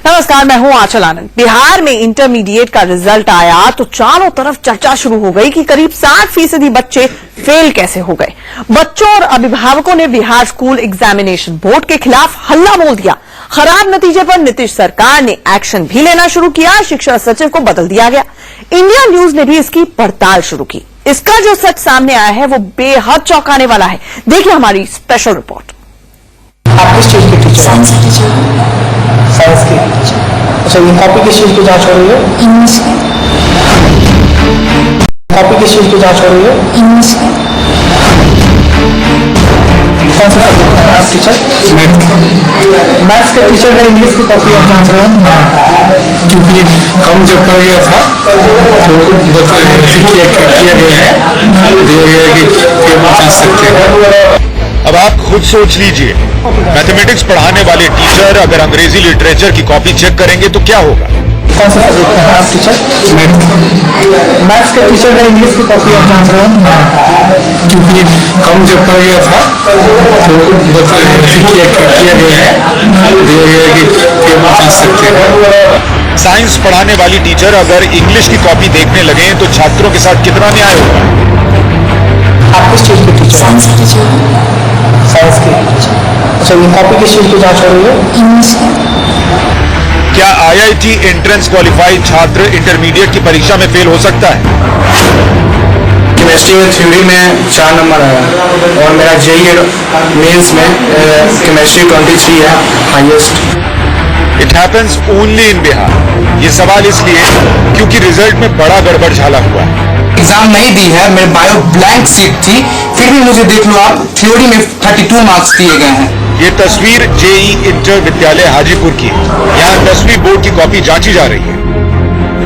नमस्कार, मैं हूं आंचल आनंद। बिहार में इंटरमीडिएट का रिजल्ट आया तो चारों तरफ चर्चा शुरू हो गई कि करीब 60% बच्चे फेल कैसे हो गए। बच्चों और अभिभावकों ने बिहार स्कूल एग्जामिनेशन बोर्ड के खिलाफ हल्ला बोल दिया। खराब नतीजे पर नीतीश सरकार ने एक्शन भी लेना शुरू किया। शिक्षा सचिव को बदल दिया गया। इंडिया न्यूज ने भी इसकी पड़ताल शुरू की। इसका जो सच सामने आया है वो बेहद चौंकाने वाला है। देखिए हमारी स्पेशल रिपोर्ट। आप किस चीज की टीचर? साइंस की टीचर। साइंस की। अच्छा, ये कॉपी किस चीज की जांच हो रही है? इंग्लिश की। कॉपी किस चीज की जांच हो रही है? इंग्लिश की। कौन सा सब्जेक्ट है आप टीचर? मैथ्स के टीचर ने इंग्लिश की कॉपी आप जांच रहे हैं? क्योंकि कम जब कर गया था तो किया गया है, दिया गया है कि पेपर जांच सकते हैं। अब आप खुद सोच लीजिए, मैथमेटिक्स पढ़ाने वाले टीचर अगर अंग्रेजी लिटरेचर की कॉपी चेक करेंगे तो क्या होगा? कौन सा सब्जेक्ट है आप टीचर? मैथ्स के टीचर ने इंग्लिश की कॉपी आप जांच रहे हैं? क्योंकि कम जब कर गया था तो किया गया है, दिया गया है कि पेपर जांच सकते हैं। साइंस पढ़ाने वाली टीचर अगर इंग्लिश की कॉपी देखने लगे तो छात्रों के साथ कितना न्याय होगा? आप किस चीज की टीचर? साइंस की टीचर। साइंस की। अच्छा, ये कॉपी किस चीज की जांच हो रही है? इंग्लिश की। क्या IIT एंट्रेंस क्वालिफाइड छात्र इंटरमीडिएट की परीक्षा में फेल हो सकता है? केमिस्ट्री में थ्योरी में 4 नंबर आया और मेरा JEE मेंस में केमिस्ट्री 23 है highest. It happens only in Bihar. ये सवाल इसलिए क्योंकि रिजल्ट में बड़ा गड़बड़ झाला हुआ है। एग्जाम नहीं दी है, मेरे बायो ब्लैंक सीट थी, फिर भी मुझे देख लो आप, थ्योरी में 32 मार्क्स दिए गए हैं। ये तस्वीर JEE इंटर विद्यालय हाजीपुर की है। यहाँ 10वीं बोर्ड की कॉपी जांची जा रही है।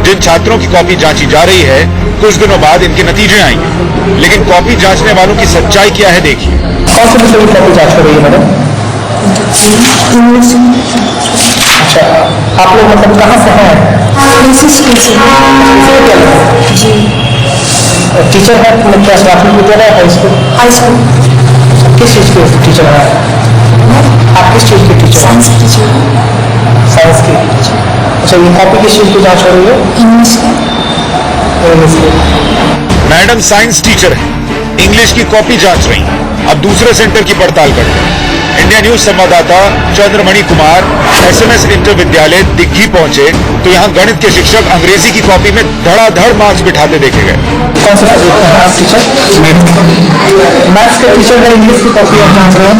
जिन छात्रों की कॉपी जांची जा रही है कुछ दिनों बाद इनके नतीजे आएंगे, लेकिन कॉपी जांचने वालों की सच्चाई क्या है देखिए। कौन से विषय की कॉपी जांच हो रही है मैडम? अच्छा, आप लोग मतलब कहाँ से हैं? जी। टीचर है मतलब क्या प्राथमिक विद्यालय, हाई स्कूल? High school. किस चीज के टीचर हैं आप? किस चीज की टीचर? साइंस की टीचर। साइंस की। अच्छा, ये कॉपी किस चीज की जांच हो रही है? इंग्लिश की। इंग्लिश की। मैडम साइंस टीचर है, इंग्लिश की कॉपी जांच रही हैं। अब दूसरे सेंटर की पड़ताल करते हैं। इंडिया न्यूज संवाददाता चंद्रमणि कुमार SMS इंटर विद्यालय दिग्घी पहुंचे तो यहाँ गणित के शिक्षक अंग्रेजी की कॉपी में धड़ाधड़ मार्क्स बिठाते देखे गए। कौन सा सब्जेक्ट है आप टीचर? मैथ्स के टीचर ने इंग्लिश की कॉपी आप जांच रहे हैं?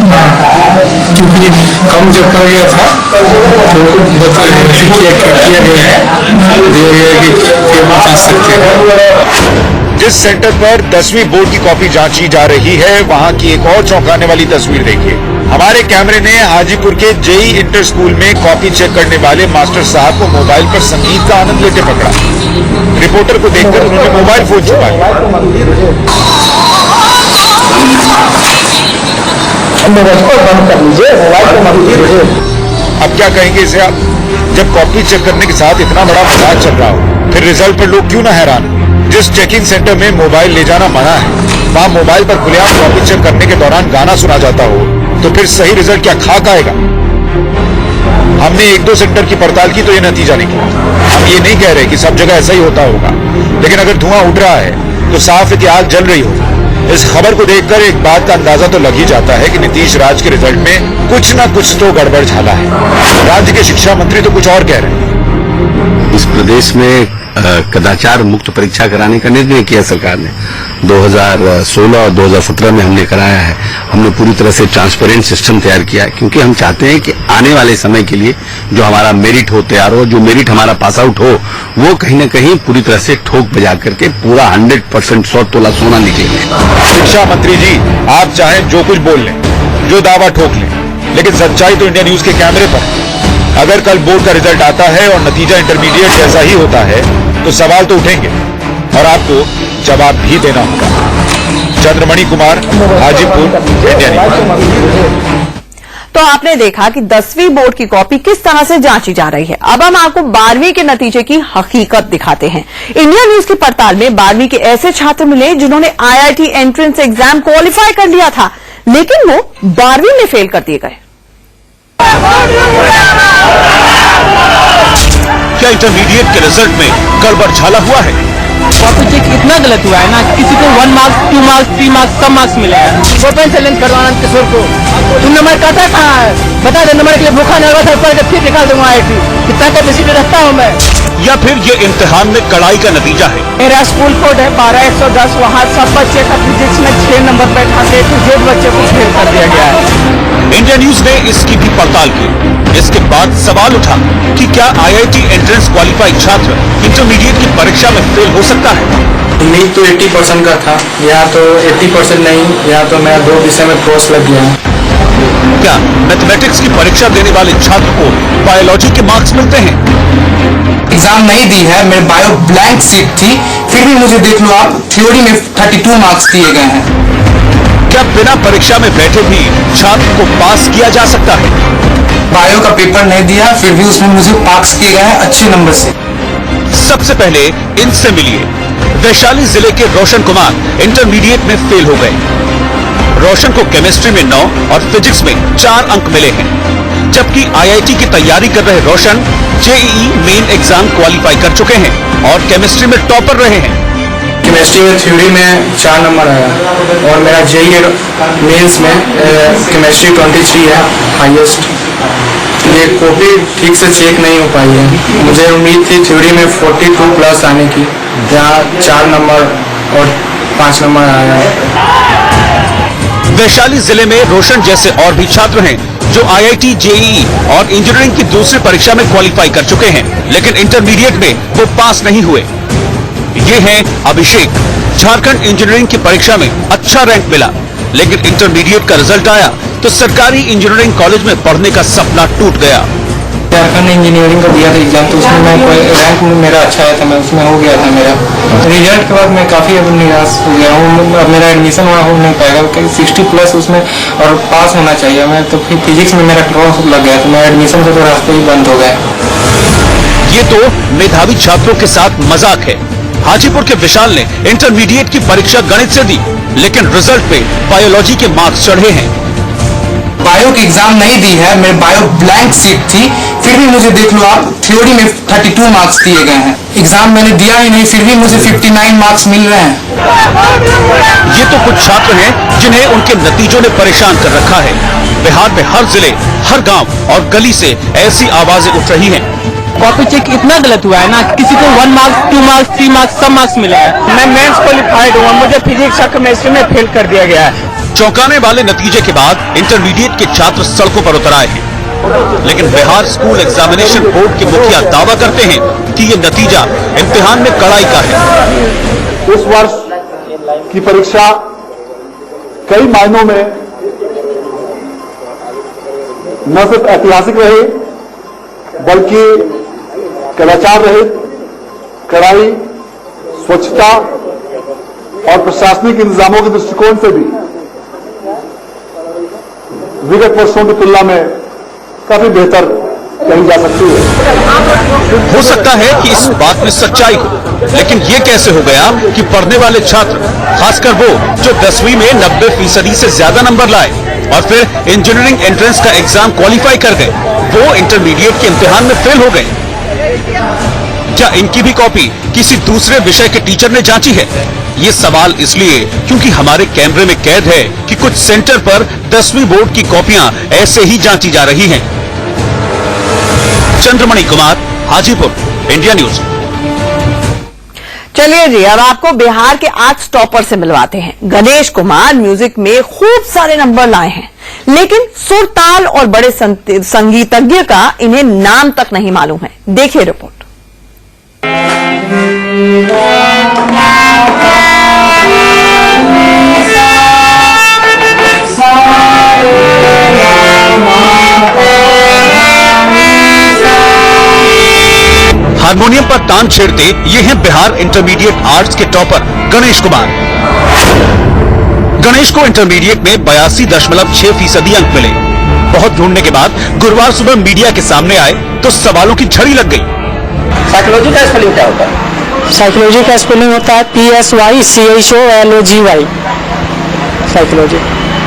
क्योंकि कम जब कर गया था तो किया गया है, दिया गया है कि पेपर जांच सकते हैं। जिस सेंटर पर 10वीं बोर्ड की कॉपी जांची जा रही है वहां की एक और चौंकाने वाली तस्वीर देखिए। हमारे कैमरे ने हाजीपुर के JEE इंटर स्कूल में कॉपी चेक करने वाले मास्टर साहब को मोबाइल पर संगीत का आनंद लेते पकड़ा। रिपोर्टर को देखकर उन्होंने मोबाइल फोन छुपा लिया। बंद कर लीजिए, मोबाइल को मत लीजिए। अब क्या कहेंगे इसे आप? जब कॉपी चेक करने के साथ इतना बड़ा मजाक चल रहा हो फिर रिजल्ट पर लोग क्यों ना हैरान? जिस चेकिंग सेंटर में मोबाइल ले जाना मना है वहां मोबाइल पर खुलेआम कॉपी चेक करने के दौरान गाना सुना जाता हो तो फिर सही रिजल्ट क्या खाक आएगा? हमने 1-2 सेंटर की पड़ताल की तो ये नतीजा निकला। हम ये नहीं कह रहे कि सब जगह ऐसा ही होता होगा, लेकिन अगर धुआं उठ रहा है तो साफ है कि आग जल रही होगी। इस खबर को देखकर एक बात का अंदाजा तो लग ही जाता है कि नीतीश राज के रिजल्ट में कुछ ना कुछ तो गड़बड़ झाला है। राज्य के शिक्षा मंत्री तो कुछ और कह रहे हैं। इस प्रदेश में कदाचार मुक्त परीक्षा कराने का निर्णय किया सरकार ने। 2016 और 2017 में हमने कराया है। हमने पूरी तरह से ट्रांसपेरेंट सिस्टम तैयार किया है क्योंकि हम चाहते हैं कि आने वाले समय के लिए जो हमारा मेरिट हो तैयार हो, जो मेरिट हमारा पास आउट हो, वो कहीं न कहीं पूरी तरह से ठोक बजा करके पूरा 100% 100 तोला सोना निकले। शिक्षा मंत्री जी, आप चाहें जो कुछ बोल लें, जो दावा ठोक लें, लेकिन सच्चाई तो इंडिया न्यूज के कैमरे पर है। अगर कल बोर्ड का रिजल्ट आता है और नतीजा इंटरमीडिएट जैसा ही होता है तो सवाल तो उठेंगे और आपको जवाब भी देना होगा। Chandramani Kumar, Hajipur, India news. तो आपने देखा कि 10वीं बोर्ड की कॉपी किस तरह से जांची जा रही है। अब हम आपको 12वीं के नतीजे की हकीकत दिखाते हैं। इंडिया न्यूज की पड़ताल में 12वीं के ऐसे छात्र मिले जिन्होंने IIT एंट्रेंस एग्जाम क्वालिफाई कर लिया था, लेकिन वो 12वीं में फेल कर दिए गए। क्या इंटरमीडिएट के रिजल्ट में गड़बड़ झाला हुआ है? कॉपी चेक इतना गलत हुआ है ना, किसी को 1 मार्क्स 2 मार्क्स 3 मार्क्स सब मार्क्स मिले हैं। ओपन चैलेंज करवाना किशोर को, तुम नंबर काटा कहाँ है बता दे, नंबर के लिए भूखा नहीं होगा पढ़ के फिर निकाल दूंगा IIT। कितना कैपेसिटी रखता हूँ मैं। या फिर ये इम्तिहान में कड़ाई का नतीजा है? मेरा स्कूल कोड है 12110, वहाँ सब बच्चे का फिजिक्स में 6 नंबर बैठा के Z बच्चे को फेल कर दिया गया है। इंडिया न्यूज ने इसकी भी पड़ताल की। इसके बाद सवाल उठा कि क्या IIT एंट्रेंस क्वालिफाइड छात्र इंटरमीडिएट की परीक्षा में फेल हो सकता है? उम्मीद तो 80% का था, यहाँ तो 80% नहीं, यहाँ तो मेरा 2 विषय में क्रॉस लग गया है। क्या मैथमेटिक्स की परीक्षा देने वाले छात्र को बायोलॉजी के मार्क्स मिलते हैं? एग्जाम नहीं दी है, मेरे बायो ब्लैंक सीट थी, फिर भी मुझे देख लो आप, थ्योरी में 32 मार्क्स दिए गए हैं। क्या बिना परीक्षा में बैठे भी छात्र को पास किया जा सकता है? बायो का पेपर नहीं दिया, फिर भी उसमें मुझे पास किए गए हैं अच्छे नंबर से। सबसे पहले इनसे मिलिए। वैशाली जिले के रोशन कुमार इंटरमीडिएट में फेल हो गए। रोशन को केमिस्ट्री में 9 और फिजिक्स में 4 अंक मिले हैं, जबकि IIT की तैयारी कर रहे रोशन JEE मेन एग्जाम क्वालिफाई कर चुके हैं और केमिस्ट्री में टॉपर रहे हैं। केमिस्ट्री में थ्योरी में 4 नंबर आया और मेरा JEE मेंस में केमिस्ट्री 23 है हाईएस्ट। ये कॉपी ठीक से चेक नहीं हो पाई है। मुझे उम्मीद थी थ्योरी में 42 प्लस आने की, जहाँ 4 नंबर और 5 नंबर आया है। वैशाली जिले में रोशन जैसे और भी छात्र हैं जो IIT JEE और इंजीनियरिंग की दूसरी परीक्षा में क्वालिफाई कर चुके हैं, लेकिन इंटरमीडिएट में वो पास नहीं हुए। ये हैं अभिषेक। झारखंड इंजीनियरिंग की परीक्षा में अच्छा रैंक मिला, लेकिन इंटरमीडिएट का रिजल्ट आया तो सरकारी इंजीनियरिंग कॉलेज में पढ़ने का सपना टूट गया। झारखंड इंजीनियरिंग का दिया था एग्जाम, तो उसमें मैं कोई रैंक में मेरा अच्छा आया था, मैं उसमें हो गया था मेरा। रिजल्ट के बाद मैं काफ़ी अब निराश हो गया हूँ। अब मेरा एडमिशन वहाँ हो नहीं पाएगा क्योंकि 60 प्लस उसमें और पास होना चाहिए। मैं तो फिर फिजिक्स में मेरा क्रॉस लग गया, तो मेरा एडमिशन का तो रास्ते ही बंद हो गया। ये तो मेधावी छात्रों के साथ मजाक है। हाजीपुर के विशाल ने इंटरमीडिएट की परीक्षा गणित से दी, लेकिन रिजल्ट पे बायोलॉजी के मार्क्स चढ़े हैं। बायो की एग्जाम नहीं दी है, मेरे बायो ब्लैंक सीट थी, फिर भी मुझे देख लो आप, थ्योरी में 32 मार्क्स दिए गए हैं। एग्जाम मैंने दिया ही नहीं, फिर भी मुझे 59 मार्क्स मिल रहे हैं। ये तो कुछ छात्र हैं जिन्हें उनके नतीजों ने परेशान कर रखा है। बिहार में हर जिले, हर गांव और गली से ऐसी आवाजें उठ रही हैं। कॉपी चेक इतना गलत हुआ है ना, किसी को 1 मार्क्स 2 मार्क्स 3 मार्क्स सब मार्क्स मिले हैं। मैं मेंस क्वालिफाइड हूँ, मुझे फिजिक्स और केमिस्ट्री में फेल कर दिया गया है। चौंकाने वाले नतीजे के बाद इंटरमीडिएट के छात्र सड़कों पर उतर आए हैं, लेकिन बिहार स्कूल एग्जामिनेशन बोर्ड के मुखिया दावा करते हैं कि ये नतीजा इम्तिहान में कड़ाई का है। इस वर्ष की परीक्षा कई मायनों में न सिर्फ ऐतिहासिक रही, बल्कि कदाचार रहित, कड़ाई, स्वच्छता और प्रशासनिक इंतजामों के दृष्टिकोण से भी विगत वर्षों की तुलना में काफी बेहतर कही जा सकती है। हो सकता है कि इस बात में सच्चाई हो, लेकिन ये कैसे हो गया कि पढ़ने वाले छात्र, खासकर वो जो 10वीं में 90% से ज्यादा नंबर लाए और फिर इंजीनियरिंग एंट्रेंस का एग्जाम क्वालिफाई कर गए, वो इंटरमीडिएट के इम्तिहान में फेल हो गए। क्या इनकी भी कॉपी किसी दूसरे विषय के टीचर ने जांची है? ये सवाल इसलिए क्योंकि हमारे कैमरे में कैद है कि कुछ सेंटर पर 10वीं बोर्ड की कॉपियां ऐसे ही जांची जा रही हैं। Chandramani Kumar, Hajipur, India news. चलिए जी, अब आपको बिहार के आर्ट्स टॉपर से मिलवाते हैं। गणेश कुमार म्यूजिक में खूब सारे नंबर लाए हैं, लेकिन सुर, ताल और बड़े संगीतज्ञ का इन्हें नाम तक नहीं मालूम है। देखिए रिपोर्ट। हारमोनियम पर तान छेड़ते ये हैं बिहार इंटरमीडिएट आर्ट्स के टॉपर गणेश कुमार। गणेश को इंटरमीडिएट में 82.6% अंक मिले। बहुत ढूंढने के बाद गुरुवार सुबह मीडिया के सामने आए तो सवालों की झड़ी लग गई। साइकोलॉजी का स्पेलिंग क्या होता है? साइकोलॉजी का स्पेलिंग होता है PSYCHOLOGY। साइकोलॉजी।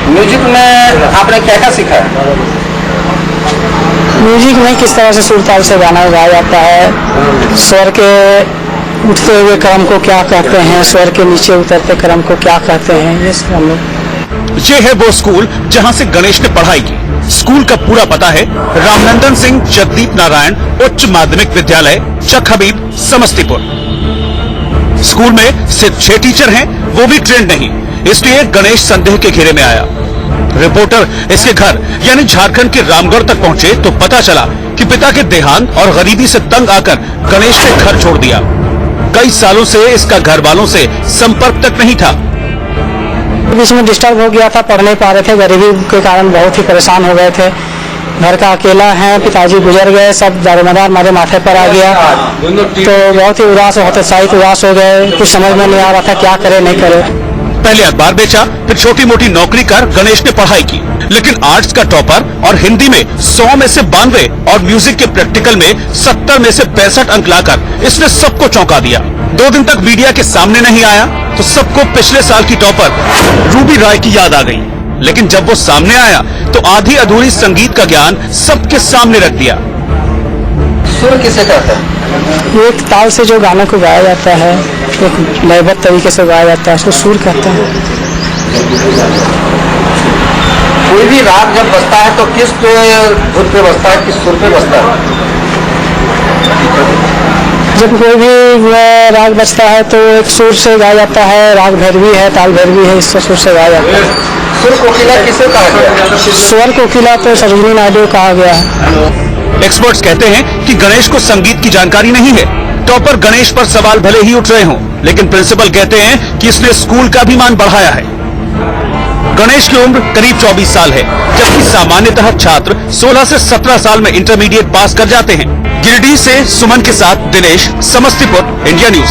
म्यूजिक में आपने क्या क्या सीखा है? म्यूजिक में किस तरह से सुर ताल से गाना गाया जाता है, स्वर के उठते हुए क्रम को क्या कहते हैं, स्वर के नीचे उतरते क्रम को क्या कहते हैं, ये सब हम लोग। ये है वो स्कूल जहां से गणेश ने पढ़ाई की। स्कूल का पूरा पता है रामनंदन सिंह जगदीप नारायण उच्च माध्यमिक विद्यालय चक हबीब समस्तीपुर। स्कूल में सिर्फ 6 टीचर हैं, वो भी ट्रेंड नहीं, इसलिए गणेश संदेह के घेरे में आया। रिपोर्टर इसके घर यानी झारखंड के रामगढ़ तक पहुंचे तो पता चला कि पिता के देहांत और गरीबी से तंग आकर गणेश ने घर छोड़ दिया। कई सालों से इसका घर वालों से संपर्क तक नहीं था। बीच में डिस्टर्ब हो गया था, पढ़ नहीं पा रहे थे, गरीबी के कारण बहुत ही परेशान हो गए थे। घर का अकेला है, पिताजी गुजर गए, सब दारोमदार हमारे माथे पर आ गया तो बहुत ही उदास, बहुत उत्साहित उदास हो गए। कुछ समझ में नहीं आ रहा था क्या करे नहीं करे। पहले अखबार बेचा, फिर छोटी मोटी नौकरी कर गणेश ने पढ़ाई की, लेकिन आर्ट्स का टॉपर और हिंदी में 100 में से 92 और म्यूजिक के प्रैक्टिकल में 70 में से 65 अंक लाकर इसने सबको चौंका दिया। 2 दिन तक मीडिया के सामने नहीं आया तो सबको पिछले साल की टॉपर रूबी राय की याद आ गई, लेकिन जब वो सामने आया तो आधी अधूरी संगीत का ज्ञान सबके सामने रख दिया। सुर किसे कहते हैं? एक ताल से जो गानों को गाया जाता है, एक लयबद्ध तरीके से गाया जाता है, उसको सुर कहते हैं। कोई भी राग जब बजता है तो किस धुन पे बजता है, किस सुर पे बजता है? जब कोई भी राग बजता है तो एक सुर से गाया जाता है। राग भैरवी है, ताल भैरवी है, इससे सुर से गाया जाता है। सुर कोकिला किसे कहा गया? स्वर कोकिला तो सरोजिनी नायडू कहा गया है। एक्सपर्ट्स कहते हैं कि गणेश को संगीत की जानकारी नहीं है। टॉपर गणेश पर सवाल भले ही उठ रहे हों, लेकिन प्रिंसिपल कहते हैं कि इसने स्कूल का भी मान बढ़ाया है। गणेश की उम्र करीब 24 साल है, जबकि सामान्यतः छात्र 16 से 17 साल में इंटरमीडिएट पास कर जाते हैं। गिरिडीह से सुमन के साथ दिनेश, समस्तीपुर, इंडिया न्यूज।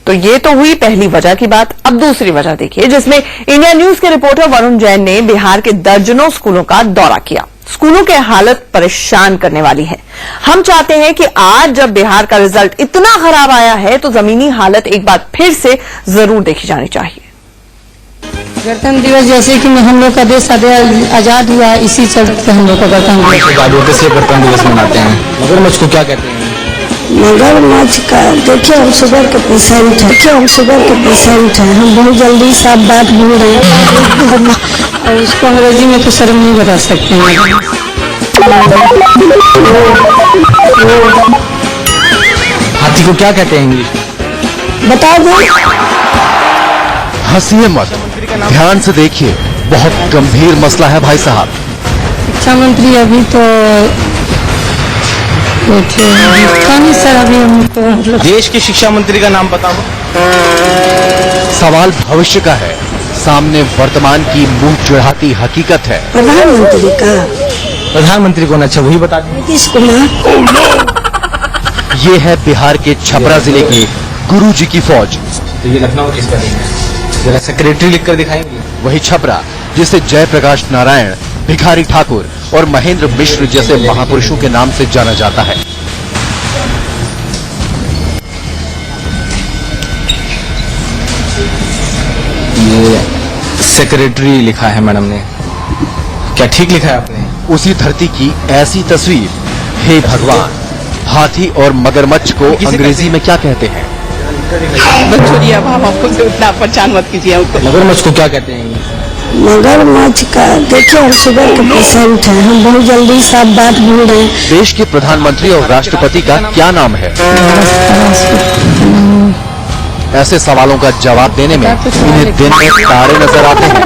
तो ये तो हुई पहली वजह की बात। अब दूसरी वजह देखिए, जिसमें इंडिया न्यूज के रिपोर्टर वरुण जैन ने बिहार के दर्जनों स्कूलों का दौरा किया। स्कूलों की हालत परेशान करने वाली है। हम चाहते हैं कि आज जब बिहार का रिजल्ट इतना खराब आया है तो जमीनी हालत एक बार फिर से जरूर देखी जानी चाहिए। गणतंत्र दिवस जैसे कि हम लोग का देश आजाद हुआ, इसी चलते हम लोग का गणतंत्र दिवस मनाते हैं। मगरमच्छ को क्या कहते हैं? मगरमच्छ का देखिए, हम शुगर के पेशेंट हैं, हम बहुत जल्दी सब बात भूल रहे हैं और उसको अंग्रेजी में तो शर्म नहीं बता सकते हैं। हाथी को क्या कहते हैं इंग्लिश? बता दो। हंसिए मत, ध्यान से देखिए, बहुत गंभीर मसला है भाई साहब। शिक्षा मंत्री अभी तो नहीं सर, अभी हम तो मतलब देश के शिक्षा मंत्री का नाम बताओ। सवाल भविष्य का है, सामने वर्तमान की मुंह चिढ़ाती हकीकत है। प्रधानमंत्री का। प्रधानमंत्री कौन? अच्छा वही बता दें। नीतीश कुमार। ये है बिहार के छपरा जिले की गुरु जी की फौज। तो ये लखनऊ किसका नहीं है? जरा सेक्रेटरी लिखकर दिखाएंगे। वही छपरा जिसे जयप्रकाश नारायण, भिखारी ठाकुर और महेंद्र मिश्र जैसे महापुरुषों के नाम से जाना जाता है। ये सेक्रेटरी लिखा है मैडम ने, क्या ठीक लिखा है आपने? उसी धरती की ऐसी तस्वीर। हे भगवान, हाथी और मगरमच्छ को अंग्रेजी में क्या कहते हैं? छोड़िए बाबा को उतना परेशान मत कीजिए हमको। मगरमच्छ को क्या कहते हैं? मगरमच्छ का देखिए, हम शुगर के पेशेंट हैं, हम बहुत जल्दी सब बात भूल रहे हैं। देश के प्रधानमंत्री और राष्ट्रपति का क्या नाम है? ऐसे सवालों का जवाब देने में इन्हें दिन में तारे नजर आते हैं।